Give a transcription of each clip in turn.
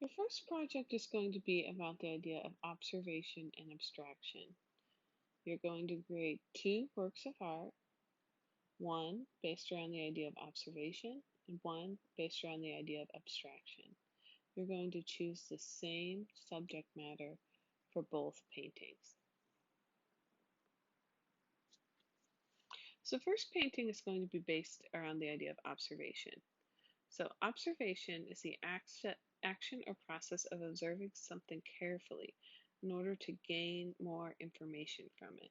Your first project is going to be about the idea of observation and abstraction. You're going to create two works of art, one based around the idea of observation and one based around the idea of abstraction. You're going to choose the same subject matter for both paintings. So first painting is going to be based around the idea of observation. So observation is the action or process of observing something carefully in order to gain more information from it.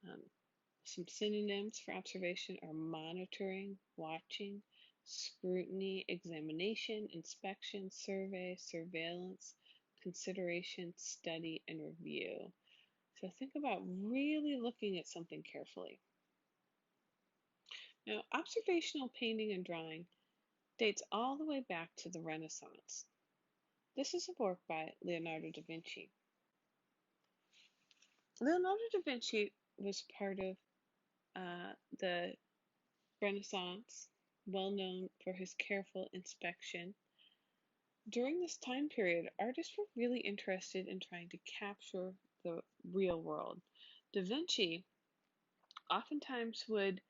Um, some synonyms for observation are monitoring, watching, scrutiny, examination, inspection, survey, surveillance, consideration, study, and review. So think about really looking at something carefully. Now, observational painting and drawing dates all the way back to the Renaissance. This is a work by Leonardo da Vinci. Leonardo da Vinci was part of the Renaissance, well known for his careful inspection. During this time period, artists were really interested in trying to capture the real world. Da Vinci oftentimes would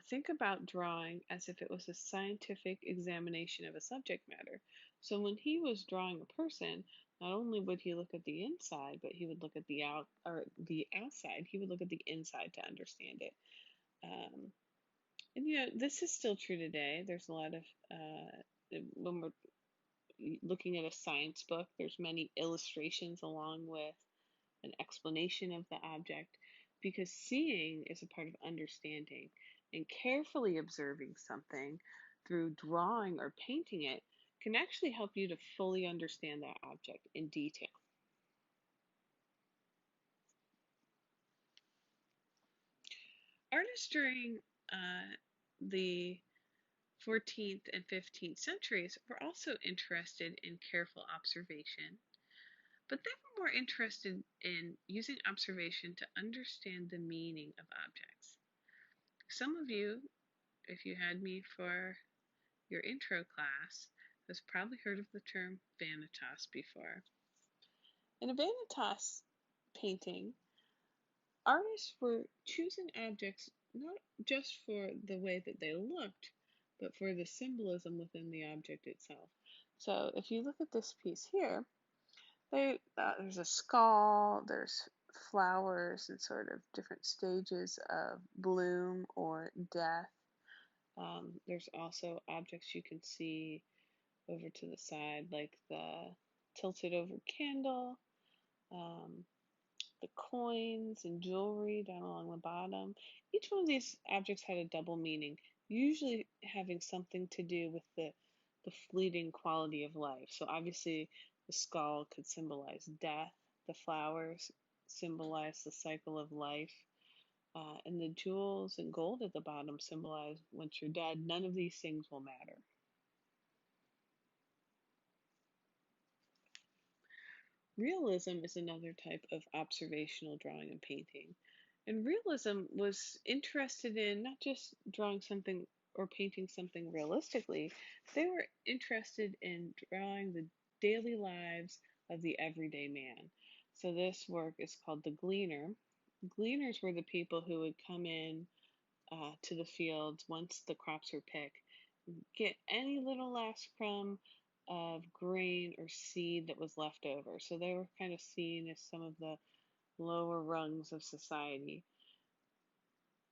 think about drawing as if it was a scientific examination of a subject matter. So when he was drawing a person, not only would he look at the inside, but he would look at the outside. He would look at the inside to understand it. Um, and this is still true today. There's a lot of when we're looking at a science book, there's many illustrations along with an explanation of the object, because seeing is a part of understanding, and carefully observing something through drawing or painting it can actually help you to fully understand that object in detail. Artists during the 14th and 15th centuries were also interested in careful observation, but they were more interested in using observation to understand the meaning of objects. Some of you, if you had me for your intro class, has probably heard of the term vanitas before. In a vanitas painting, artists were choosing objects not just for the way that they looked, but for the symbolism within the object itself. So if you look at this piece here, there's a skull, there's flowers and sort of different stages of bloom or death. There's also objects you can see over to the side, like the tilted over candle, um, the coins and jewelry down along the bottom. Each one of these objects had a double meaning, usually having something to do with the fleeting quality of life. So obviously the skull could symbolize death, the flowers symbolize the cycle of life, and the jewels and gold at the bottom symbolize once you're dead, none of these things will matter. Realism is another type of observational drawing and painting. And realism was interested in not just drawing something or painting something realistically, they were interested in drawing the daily lives of the everyday man. So this work is called The Gleaner. Gleaners were the people who would come in to the fields once the crops were picked, get any little last crumb of grain or seed that was left over. So they were kind of seen as some of the lower rungs of society.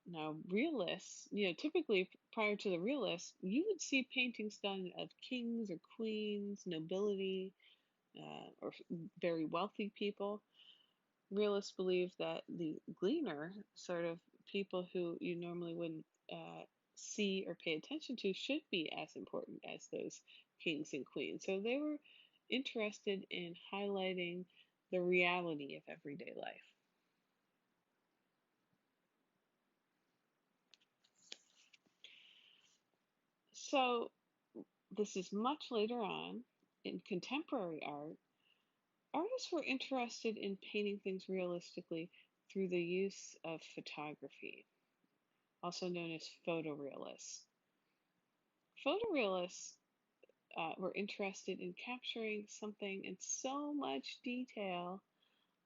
Now, realists, typically prior to the realists, you would see paintings done of kings or queens, nobility, or very wealthy people. Realists believe that the gleaner, sort of people who you normally wouldn't see or pay attention to, should be as important as those kings and queens. So they were interested in highlighting the reality of everyday life. So this is much later on in contemporary art. Artists were interested in painting things realistically through the use of photography, also known as photorealists. Photorealists were interested in capturing something in so much detail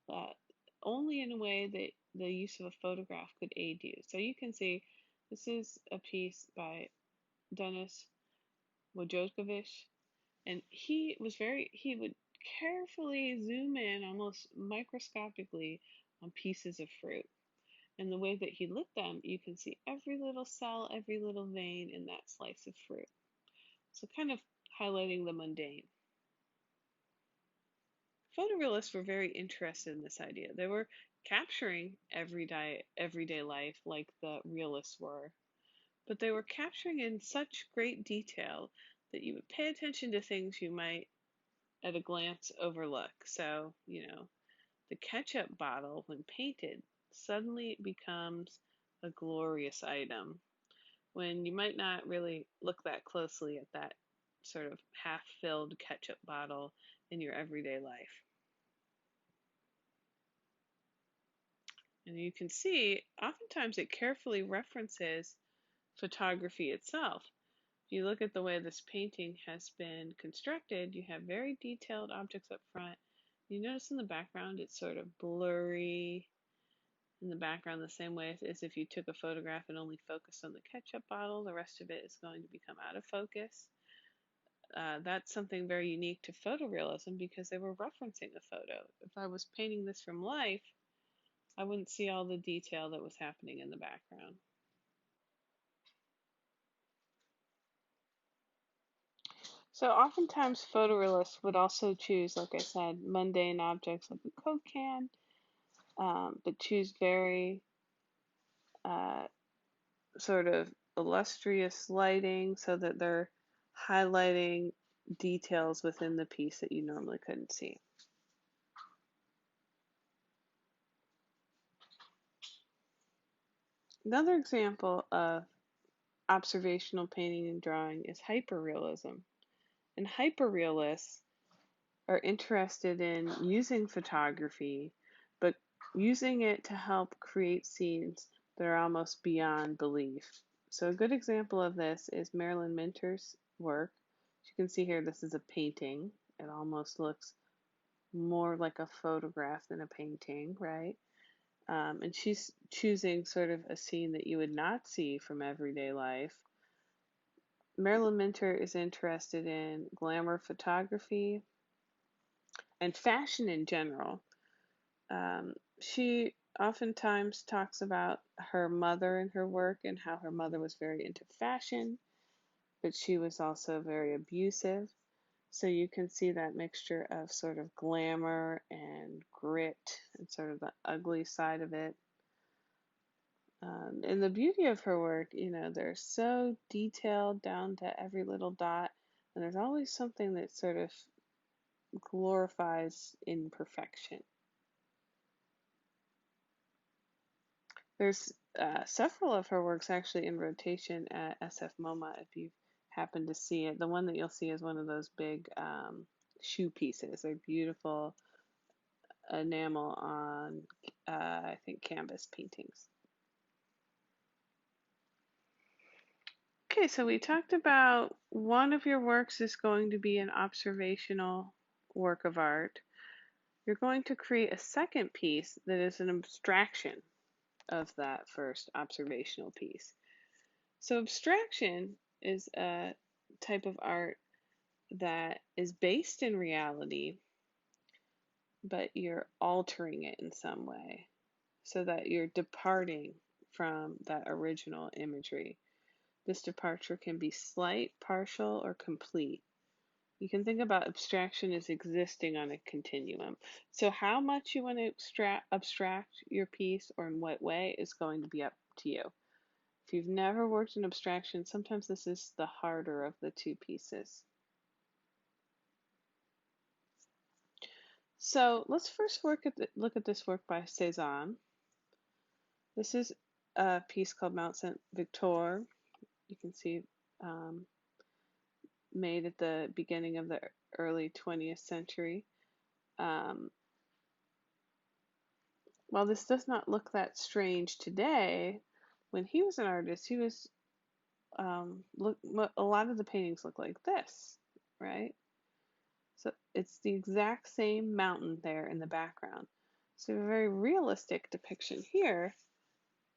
that only in a way that the use of a photograph could aid you. So you can see this is a piece by Denis Wojtowicz, and he would carefully zoom in almost microscopically on pieces of fruit. And the way that he lit them, you can see every little cell, every little vein in that slice of fruit. So kind of highlighting the mundane. Photorealists were very interested in this idea. They were capturing everyday life like the realists were, but they were capturing in such great detail that you would pay attention to things you might at a glance overlook. So, the ketchup bottle, when painted, suddenly becomes a glorious item when you might not really look that closely at that sort of half-filled ketchup bottle in your everyday life. And you can see, oftentimes it carefully references photography itself. If you look at the way this painting has been constructed, you have very detailed objects up front. You notice in the background it's sort of blurry in the background, the same way as if you took a photograph and only focused on the ketchup bottle, the rest of it is going to become out of focus. That's something very unique to photorealism because they were referencing a photo. If I was painting this from life, I wouldn't see all the detail that was happening in the background. So oftentimes photorealists would also choose, like I said, mundane objects like a Coke can, but choose very uh, sort of illustrious lighting so that they're highlighting details within the piece that you normally couldn't see. Another example of observational painting and drawing is hyperrealism. And hyperrealists are interested in using photography, but using it to help create scenes that are almost beyond belief. So a good example of this is Marilyn Minter's work. As you can see here, this is a painting. It almost looks more like a photograph than a painting, right? And she's choosing sort of a scene that you would not see from everyday life. Marilyn Minter is interested in glamour photography and fashion in general. She oftentimes talks about her mother and her work and how her mother was very into fashion, but she was also very abusive. So you can see that mixture of sort of glamour and grit and sort of the ugly side of it. And the beauty of her work, they're so detailed down to every little dot, and there's always something that sort of glorifies imperfection. There's several of her works actually in rotation at SF MoMA if you happen to see it. The one that you'll see is one of those big shoe pieces. They're beautiful enamel on, I think, canvas paintings. Okay, so we talked about one of your works is going to be an observational work of art. You're going to create a second piece that is an abstraction of that first observational piece. So abstraction is a type of art that is based in reality, but you're altering it in some way so that you're departing from that original imagery. This departure can be slight, partial, or complete. You can think about abstraction as existing on a continuum. So how much you want to abstract your piece or in what way is going to be up to you. If you've never worked in abstraction, sometimes this is the harder of the two pieces. So let's first look at this work by Cézanne. This is a piece called Mount Saint Victor. You can see made at the beginning of the early 20th century. While this does not look that strange today, when he was an artist, he was a lot of the paintings look like this. right? So it's the exact same mountain there in the background. So a very realistic depiction here.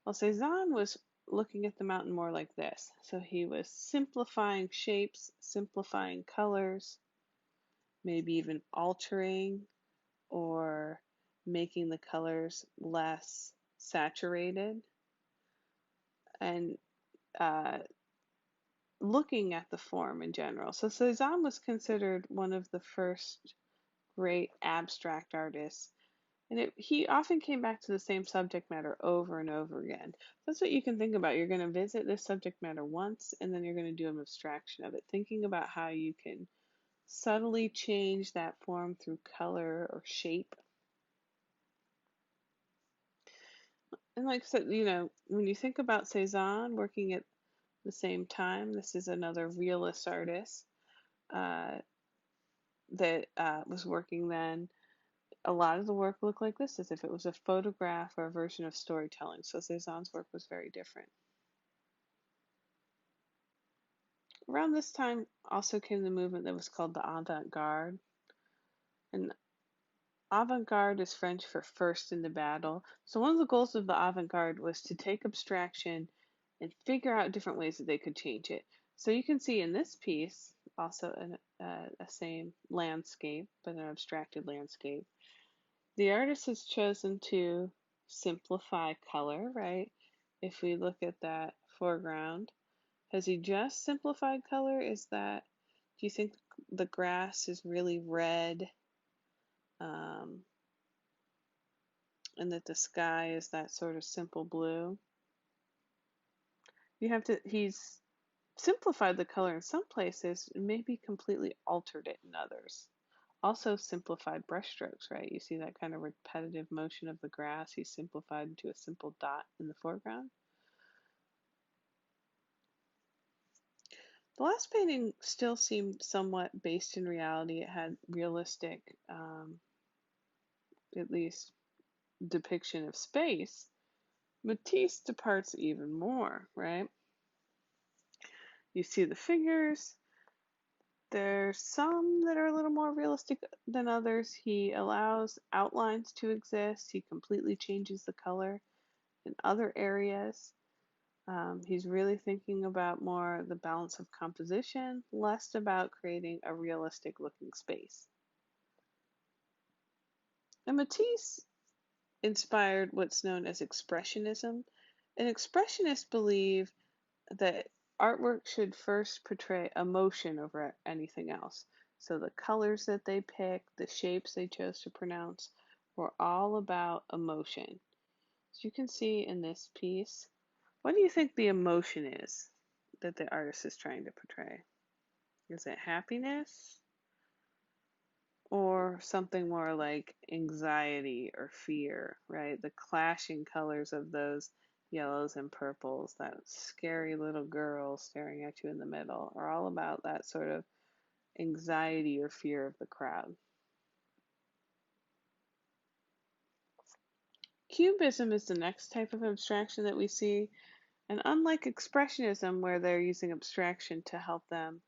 Well, Cezanne was looking at the mountain more like this. So he was simplifying shapes, simplifying colors, maybe even altering or making the colors less saturated, and uh, looking at the form in general. So Cezanne was considered one of the first great abstract artists, and he often came back to the same subject matter over and over again. That's what you can think about. You're going to visit this subject matter once, and then you're going to do an abstraction of it, thinking about how you can subtly change that form through color or shape. And like I said, when you think about Cezanne working at the same time, this is another realist artist uh, that was working then. A lot of the work looked like this, as if it was a photograph or a version of storytelling. So Cezanne's work was very different. Around this time also came the movement that was called the avant-garde. And avant-garde is French for first in the battle. So one of the goals of the avant-garde was to take abstraction and figure out different ways that they could change it. So you can see in this piece, also a same landscape, but an abstracted landscape. The artist has chosen to simplify color, right? If we look at that foreground, has he just simplified color? Do you think the grass is really red, um, and that the sky is that sort of simple blue? He's simplified the color in some places, and maybe completely altered it in others. Also simplified brushstrokes, right? You see that kind of repetitive motion of the grass. He's simplified into a simple dot in the foreground. The last painting still seemed somewhat based in reality. It had realistic, at least, depiction of space. Matisse departs even more, right? You see the figures. There's some that are a little more realistic than others. He allows outlines to exist. He completely changes the color in other areas. He's really thinking about more the balance of composition, less about creating a realistic looking space. And Matisse inspired what's known as expressionism. And expressionists believe that artwork should first portray emotion over anything else. So the colors that they picked, the shapes they chose to pronounce, were all about emotion. So you can see in this piece, what do you think the emotion is that the artist is trying to portray? Is it happiness? Or something more like anxiety or fear, right? The clashing colors of those yellows and purples, that scary little girl staring at you in the middle, are all about that sort of anxiety or fear of the crowd. Cubism is the next type of abstraction that we see, and unlike Expressionism, where they're using abstraction to help them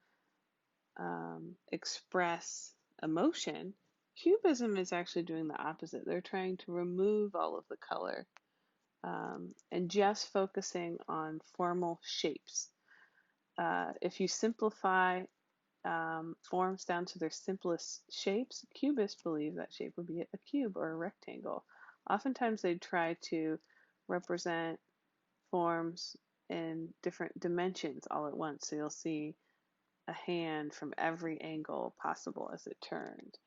express emotion, Cubism is actually doing the opposite. They're trying to remove all of the color and just focusing on formal shapes. If you simplify forms down to their simplest shapes, cubists believe that shape would be a cube or a rectangle. Oftentimes they try to represent forms in different dimensions all at once. So you'll see a hand from every angle possible as it turned.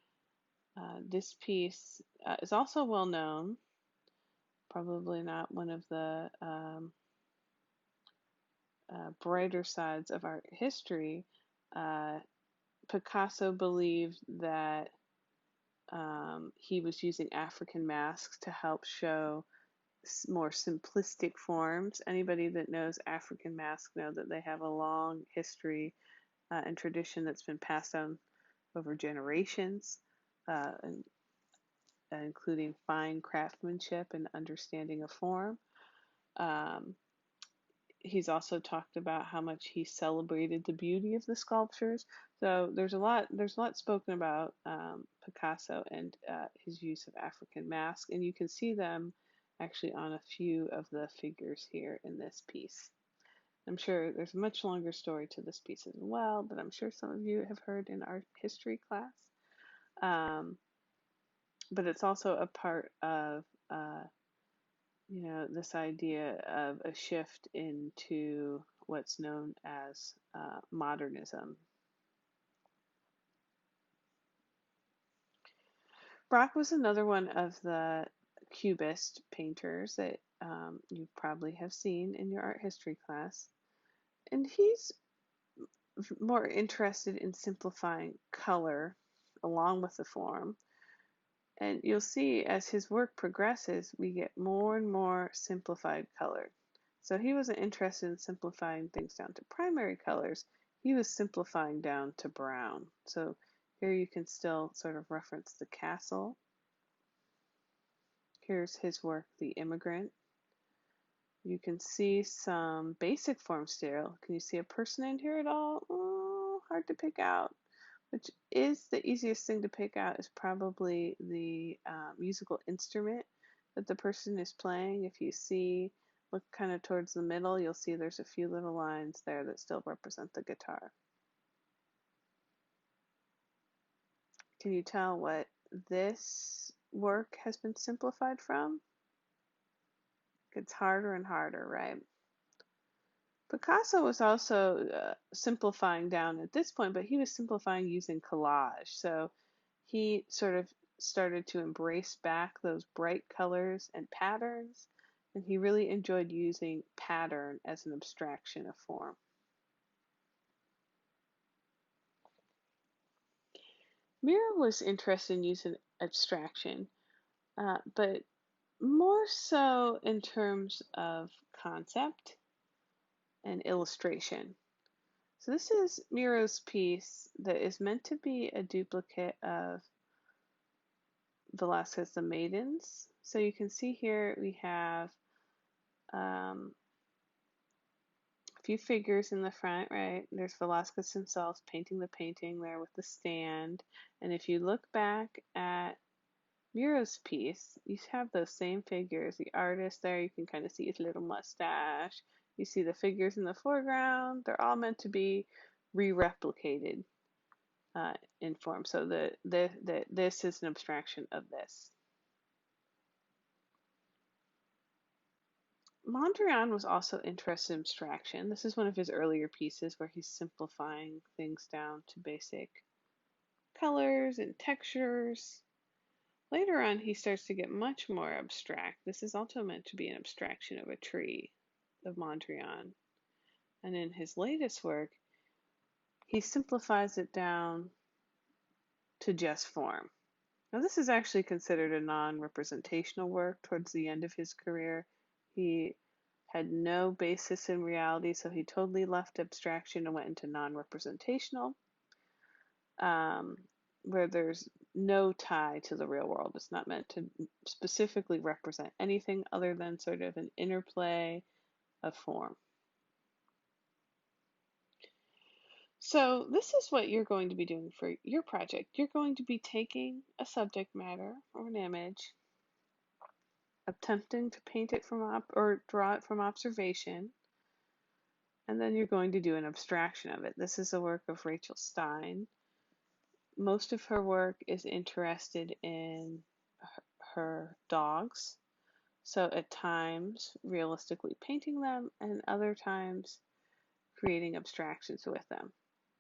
This piece is also well known, probably not one of the brighter sides of art history. Uh, Picasso believed that he was using African masks to help show more simplistic forms. Anybody that knows African masks know that they have a long history and tradition that's been passed on over generations, and, including fine craftsmanship and understanding of form. Um, he's also talked about how much he celebrated the beauty of the sculptures. So there's a lot spoken about Picasso and his use of African masks, and you can see them actually on a few of the figures here in this piece. I'm sure there's a much longer story to this piece as well, but I'm sure some of you have heard in art history class. But it's also a part of this idea of a shift into what's known as modernism. Braque was another one of the Cubist painters that you probably have seen in your art history class. And he's more interested in simplifying color along with the form. And you'll see as his work progresses, we get more and more simplified color. So he wasn't interested in simplifying things down to primary colors. He was simplifying down to brown. So here you can still sort of reference the castle. Here's his work, The Immigrant. You can see some basic form still. Can you see a person in here at all? Oh, hard to pick out. Which is the easiest thing to pick out is probably the musical instrument that the person is playing. If you see, look kind of towards the middle, you'll see there's a few little lines there that still represent the guitar. Can you tell what this work has been simplified from? It's harder and harder, right? Picasso was also simplifying down at this point, but he was simplifying using collage. So he sort of started to embrace back those bright colors and patterns, and he really enjoyed using pattern as an abstraction of form. Miro was interested in using abstraction, but more so in terms of concept and illustration. So this is Miro's piece that is meant to be a duplicate of Velázquez The Maidens. So you can see here we have a few figures in the front, right? There's Velázquez himself painting the painting there with the stand. And if you look back at Miro's piece, you have those same figures. The artist there, you can kind of see his little mustache. You see the figures in the foreground. They're all meant to be re-replicated in form. So this is an abstraction of this. Mondrian was also interested in abstraction. This is one of his earlier pieces where he's simplifying things down to basic colors and textures. Later on, he starts to get much more abstract. This is also meant to be an abstraction of a tree of Mondrian. And in his latest work, he simplifies it down to just form. Now, this is actually considered a non-representational work towards the end of his career. He had no basis in reality, so he totally left abstraction and went into non-representational, where there's no tie to the real world. It's not meant to specifically represent anything other than sort of an interplay of form. So this is what you're going to be doing for your project. You're going to be taking a subject matter or an image, attempting to paint it from or draw it from observation, and then you're going to do an abstraction of it. This is a work of Rachel Stein. Most of her work is interested in her dogs, so at times realistically painting them, and other times creating abstractions with them.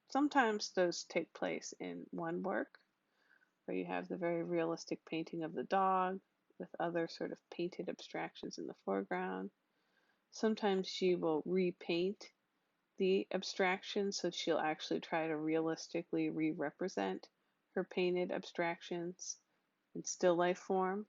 Sometimes those take place in one work, where you have the very realistic painting of the dog with other sort of painted abstractions in the foreground. Sometimes she will repaint the abstraction, so she'll actually try to realistically re-represent her painted abstractions in still life form.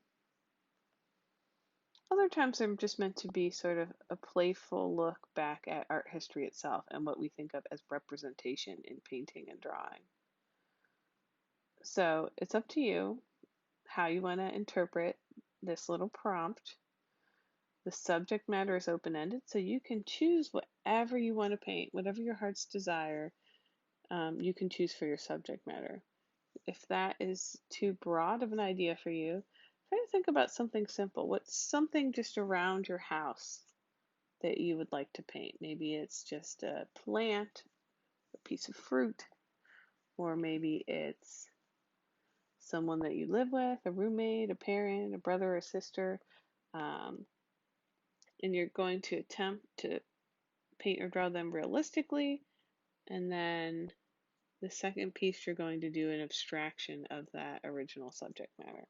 Other times they're just meant to be sort of a playful look back at art history itself and what we think of as representation in painting and drawing. So it's up to you how you want to interpret this little prompt. The subject matter is open-ended, so you can choose whatever you want to paint, whatever your heart's desire, you can choose for your subject matter. If that is too broad of an idea for you, try to think about something simple. What's something just around your house that you would like to paint? Maybe it's just a plant, a piece of fruit, or maybe it's someone that you live with, a roommate, a parent, a brother or sister, um, and you're going to attempt to paint or draw them realistically, and then the second piece you're going to do an abstraction of that original subject matter.